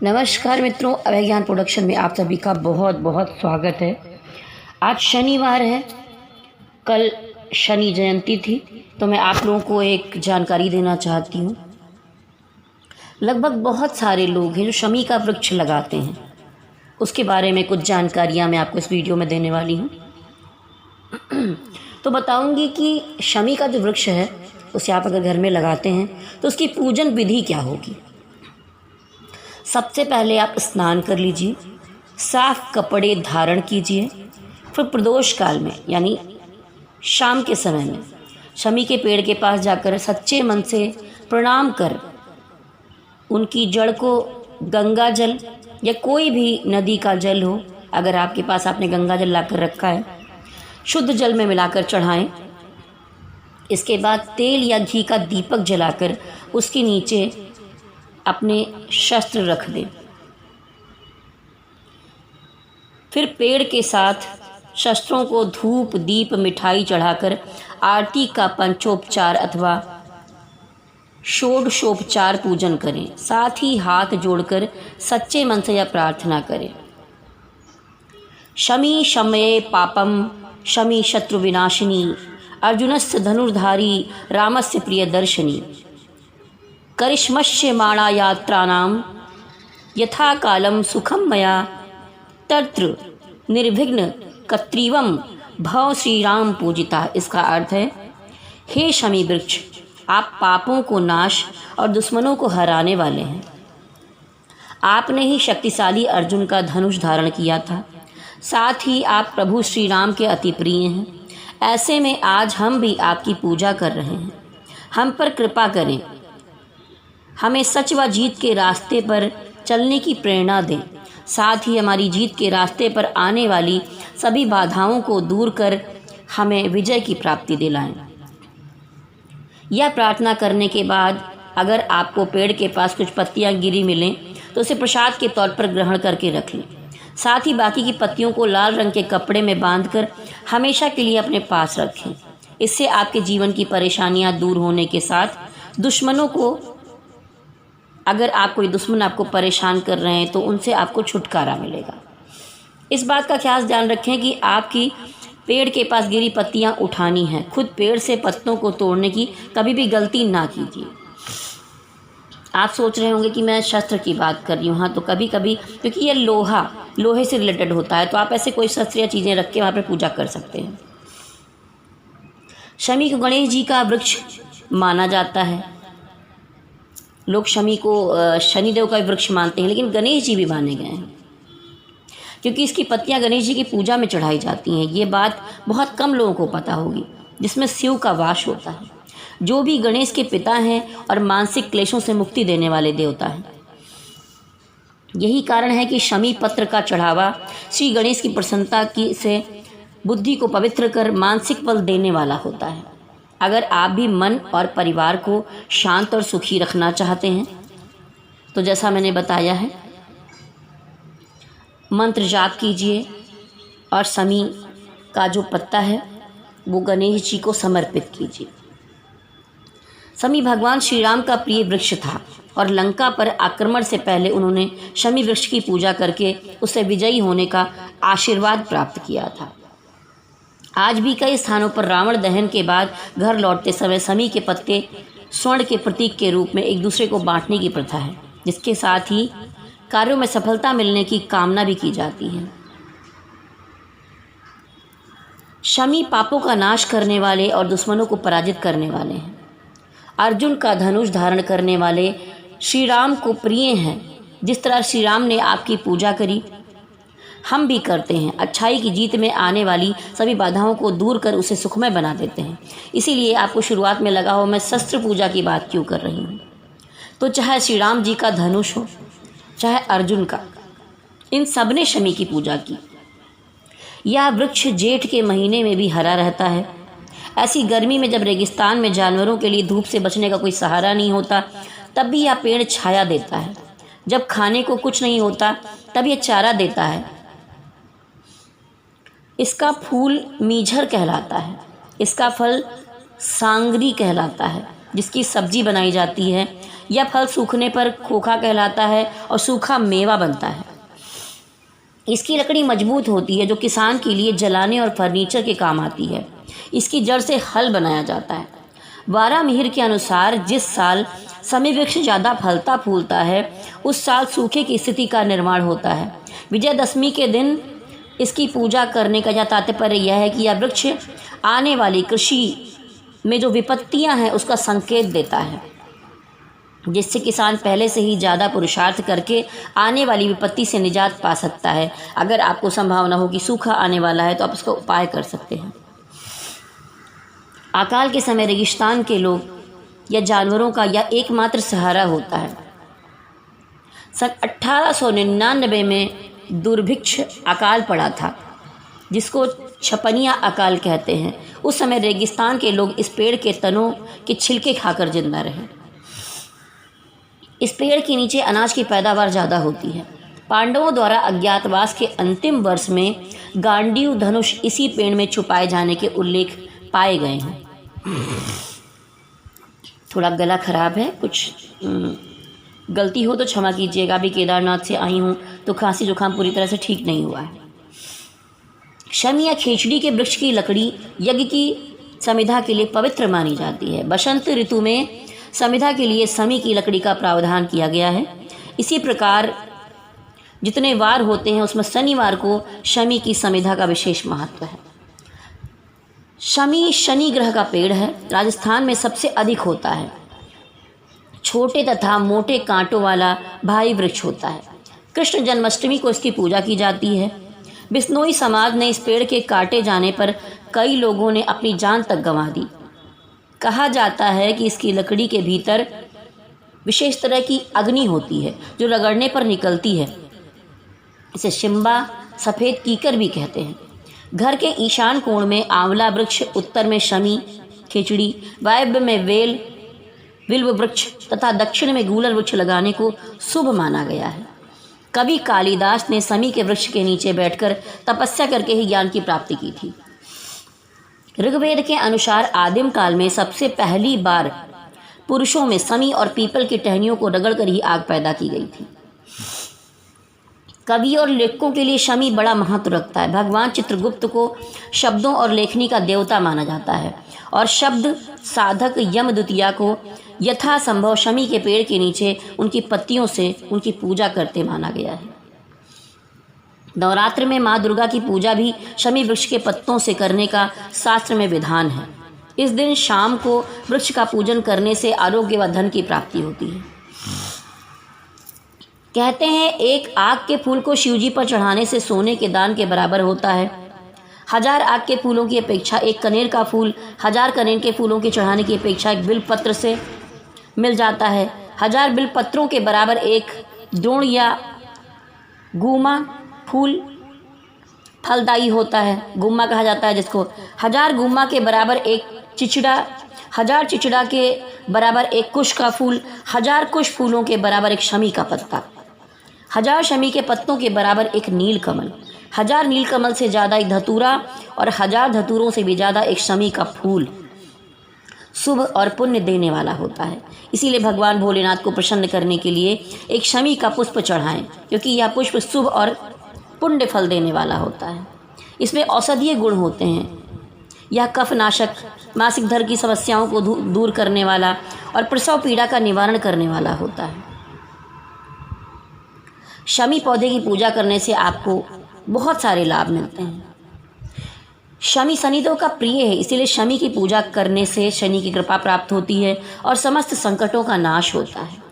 नमस्कार मित्रों, अभय ज्ञान प्रोडक्शन में आप सभी का बहुत बहुत स्वागत है। आज शनिवार है, कल शनि जयंती थी, तो मैं आप लोगों को एक जानकारी देना चाहती हूँ। लगभग बहुत सारे लोग हैं जो शमी का वृक्ष लगाते हैं, उसके बारे में कुछ जानकारियाँ मैं आपको इस वीडियो में देने वाली हूँ। तो बताऊँगी कि शमी का जो वृक्ष है उसे आप अगर घर में लगाते हैं तो उसकी पूजन विधि क्या होगी। सबसे पहले आप स्नान कर लीजिए, साफ कपड़े धारण कीजिए, फिर प्रदोष काल में यानी शाम के समय में शमी के पेड़ के पास जाकर सच्चे मन से प्रणाम कर उनकी जड़ को गंगा जल या कोई भी नदी का जल हो, अगर आपके पास आपने गंगा जल लाकर रखा है, शुद्ध जल में मिलाकर चढ़ाएं। इसके बाद तेल या घी का दीपक जलाकर उसके नीचे अपने शस्त्र रख दें। फिर पेड़ के साथ शस्त्रों को धूप दीप मिठाई चढ़ाकर आरती का पंचोपचार अथवा षोडशोपचार पूजन करें। साथ ही हाथ जोड़कर सच्चे मन से यह प्रार्थना करें, शमी शमये पापम शमी शत्रु विनाशिनी अर्जुनस्य धनुर्धारी रामस्य प्रियदर्शनी करिष्मस्य माणा यात्राणां यथा कालम सुखम मया तत्र निर्विघ्न कत्रीवम भव श्री राम पूजिता। इसका अर्थ है, हे शमी वृक्ष, आप पापों को नाश और दुश्मनों को हराने वाले हैं। आपने ही शक्तिशाली अर्जुन का धनुष धारण किया था, साथ ही आप प्रभु श्री राम के अति प्रिय हैं। ऐसे में आज हम भी आपकी पूजा कर रहे हैं। हम पर कृपा करें, हमें सच व जीत के रास्ते पर चलने की प्रेरणा दें। साथ ही हमारी जीत के रास्ते पर आने वाली सभी बाधाओं को दूर कर हमें विजय की प्राप्ति दिलाएं। यह प्रार्थना करने के बाद अगर आपको पेड़ के पास कुछ पत्तियां गिरी मिलें तो उसे प्रसाद के तौर पर ग्रहण करके रख लें। साथ ही बाकी की पत्तियों को लाल रंग के कपड़े में बांधकर हमेशा के लिए अपने पास रखें। इससे आपके जीवन की परेशानियां दूर होने के साथ दुश्मनों को, अगर आप कोई दुश्मन आपको परेशान कर रहे हैं तो उनसे आपको छुटकारा मिलेगा। इस बात का खास ध्यान रखें कि आपकी पेड़ के पास गिरी पत्तियां उठानी हैं। खुद पेड़ से पत्तों को तोड़ने की कभी भी गलती ना कीजिए। आप सोच रहे होंगे कि मैं शस्त्र की बात कर रही हूँ। हाँ, तो कभी कभी क्योंकि ये लोहे से रिलेटेड होता है, तो आप ऐसे कोई शस्त्र या चीज़ें रख के वहाँ पर पूजा कर सकते हैं। शमी को गणेश जी का वृक्ष माना जाता है। लोग शमी को शनिदेव का वृक्ष मानते हैं, लेकिन गणेश जी भी माने गए हैं क्योंकि इसकी पत्तियां गणेश जी की पूजा में चढ़ाई जाती हैं। ये बात बहुत कम लोगों को पता होगी, जिसमें शिव का वास होता है, जो भी गणेश के पिता हैं और मानसिक क्लेशों से मुक्ति देने वाले देवता हैं। यही कारण है कि शमी पत्र का चढ़ावा श्री गणेश की प्रसन्नता की से बुद्धि को पवित्र कर मानसिक बल देने वाला होता है। अगर आप भी मन और परिवार को शांत और सुखी रखना चाहते हैं तो जैसा मैंने बताया है, मंत्र जाप कीजिए और शमी का जो पत्ता है वो गणेश जी को समर्पित कीजिए। शमी भगवान श्री राम का प्रिय वृक्ष था और लंका पर आक्रमण से पहले उन्होंने शमी वृक्ष की पूजा करके उससे विजयी होने का आशीर्वाद प्राप्त किया था। आज भी कई स्थानों पर रावण दहन के बाद घर लौटते समय शमी के पत्ते स्वर्ण के प्रतीक के रूप में एक दूसरे को बांटने की प्रथा है, जिसके साथ ही कार्यों में सफलता मिलने की कामना भी की जाती है। शमी पापों का नाश करने वाले और दुश्मनों को पराजित करने वाले हैं। अर्जुन का धनुष धारण करने वाले श्री राम को प्रिय हैं। जिस तरह श्री राम ने आपकी पूजा करी, हम भी करते हैं। अच्छाई की जीत में आने वाली सभी बाधाओं को दूर कर उसे सुखमय बना देते हैं। इसीलिए आपको शुरुआत में लगा हो मैं शस्त्र पूजा की बात क्यों कर रही हूँ, तो चाहे श्री राम जी का धनुष हो चाहे अर्जुन का, इन सब ने शमी की पूजा की। यह वृक्ष जेठ के महीने में भी हरा रहता है। ऐसी गर्मी में जब रेगिस्तान में जानवरों के लिए धूप से बचने का कोई सहारा नहीं होता, तब भी यह पेड़ छाया देता है। जब खाने को कुछ नहीं होता तब यह चारा देता है। इसका फूल मीझर कहलाता है, इसका फल सांगरी कहलाता है, जिसकी सब्जी बनाई जाती है। यह फल सूखने पर खोखा कहलाता है और सूखा मेवा बनता है। इसकी लकड़ी मजबूत होती है जो किसान के लिए जलाने और फर्नीचर के काम आती है। इसकी जड़ से हल बनाया जाता है। वारामिहिर के अनुसार जिस साल समी वृक्ष ज़्यादा फलता फूलता है उस साल सूखे की स्थिति का निर्माण होता है। विजयदशमी के दिन इसकी पूजा करने का यह तात्पर्य यह है कि यह वृक्ष आने वाली कृषि में जो विपत्तियां हैं उसका संकेत देता है, जिससे किसान पहले से ही ज़्यादा पुरुषार्थ करके आने वाली विपत्ति से निजात पा सकता है। अगर आपको संभावना हो कि सूखा आने वाला है तो आप उसका उपाय कर सकते हैं। अकाल के समय रेगिस्तान के लोग या जानवरों का यह एकमात्र सहारा होता है। सन 1899 में दुर्भिक्ष अकाल पड़ा था जिसको छपनिया अकाल कहते हैं। उस समय रेगिस्तान के लोग इस पेड़ के तनों के छिलके खाकर जिंदा रहे। इस पेड़ के नीचे अनाज की पैदावार ज़्यादा होती है। पांडवों द्वारा अज्ञातवास के अंतिम वर्ष में गांडीव धनुष इसी पेड़ में छुपाए जाने के उल्लेख पाए गए हैं। थोड़ा गला खराब है, कुछ गलती हो तो क्षमा कीजिएगा। अभी केदारनाथ से आई हूँ तो खांसी जुकाम पूरी तरह से ठीक नहीं हुआ है। शमी या खेचड़ी के वृक्ष की लकड़ी यज्ञ की समिधा के लिए पवित्र मानी जाती है। बसंत ऋतु में समिधा के लिए शमी की लकड़ी का प्रावधान किया गया है। इसी प्रकार जितने वार होते हैं उसमें शनिवार को शमी की समिधा का विशेष महत्व है। शमी शनि ग्रह का पेड़ है। राजस्थान में सबसे अधिक होता है। छोटे तथा मोटे कांटों वाला भाई वृक्ष होता है। कृष्ण जन्माष्टमी को इसकी पूजा की जाती है। बिश्नोई समाज ने इस पेड़ के काटे जाने पर कई लोगों ने अपनी जान तक गंवा दी। कहा जाता है कि इसकी लकड़ी के भीतर विशेष तरह की अग्नि होती है जो रगड़ने पर निकलती है। इसे शिम्बा, सफ़ेद कीकर भी कहते हैं। घर के ईशान कोण में आंवला वृक्ष, उत्तर में शमी खेचड़ी, वायव्य में वेल विल्व वृक्ष तथा दक्षिण में गूलर वृक्ष लगाने को शुभ माना गया है। कवि कालिदास ने शमी के वृक्ष के नीचे बैठकर तपस्या करके ही ज्ञान की प्राप्ति की थी। ऋग्वेद के अनुसार आदिम काल में सबसे पहली बार पुरुषों में शमी और पीपल की टहनियों को रगड़कर ही आग पैदा की गई थी। कवि और लेखकों के लिए शमी बड़ा महत्व रखता है। भगवान चित्रगुप्त को शब्दों और लेखनी का देवता माना जाता है और शब्द साधक यम द्वितीया को यथासंभव शमी के पेड़ के नीचे उनकी पत्तियों से उनकी पूजा करते माना गया है। नवरात्र में माँ दुर्गा की पूजा भी शमी वृक्ष के पत्तों से करने का शास्त्र में विधान है। इस दिन शाम को वृक्ष का पूजन करने से आरोग्य व धन की प्राप्ति होती है। कहते हैं एक आग के फूल को शिवजी पर चढ़ाने से सोने के दान के बराबर होता है। 1000 आग के फूलों की अपेक्षा एक कनेर का फूल 1000 कनेर के फूलों के चढ़ाने की अपेक्षा एक बिल पत्र से मिल जाता है। 1000 बिल पत्रों के बराबर एक द्रोण या गुमा फूल फलदायी होता है। गुम्मा कहा जाता है जिसको। 1000 गुम्मा के बराबर एक चिचड़ा, 1000 चिचड़ा के बराबर एक कुश का फूल, 1000 कुश फूलों के बराबर एक शमी का पत्ता, 1000 शमी के पत्तों के बराबर एक नील कमल, 1000 नील कमल से ज़्यादा एक धतूरा और 1000 धतूरों से भी ज़्यादा एक शमी का फूल शुभ और पुण्य देने वाला होता है। इसीलिए भगवान भोलेनाथ को प्रसन्न करने के लिए एक शमी का पुष्प चढ़ाएं, क्योंकि यह पुष्प शुभ और पुण्य फल देने वाला होता है। इसमें औषधीय गुण होते हैं। यह कफनाशक, मासिक धर्म की समस्याओं को दूर करने वाला और प्रसव पीड़ा का निवारण करने वाला होता है। शमी पौधे की पूजा करने से आपको बहुत सारे लाभ मिलते हैं। शमी शनिदेव का प्रिय है, इसीलिए शमी की पूजा करने से शनि की कृपा प्राप्त होती है और समस्त संकटों का नाश होता है।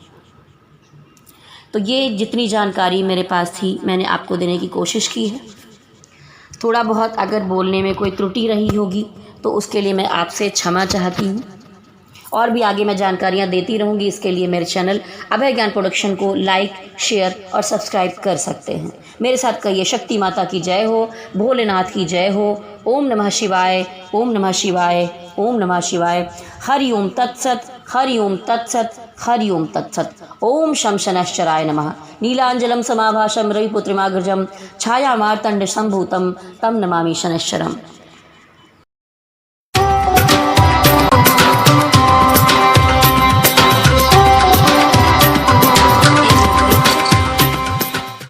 तो ये जितनी जानकारी मेरे पास थी मैंने आपको देने की कोशिश की है। थोड़ा बहुत अगर बोलने में कोई त्रुटि रही होगी तो उसके लिए मैं आपसे क्षमा चाहती हूँ। और भी आगे मैं जानकारियाँ देती रहूँगी। इसके लिए मेरे चैनल अभय ज्ञान प्रोडक्शन को लाइक, शेयर और सब्सक्राइब कर सकते हैं। मेरे साथ कहिए शक्ति माता की जय हो, भोलेनाथ की जय हो। ओम नमः शिवाय, ओम नमः शिवाय, ओम नमः शिवाय। हरि ओम तत्सत, हरि ओम तत्सत, हरि ओम तत्सत। ओम शम शनश्चराय नमः। नीलांजलम समाभाषम रविपुत्रिमाग्रजम छाया मार्तंड संभूतम तम नमामि शनश्चरम।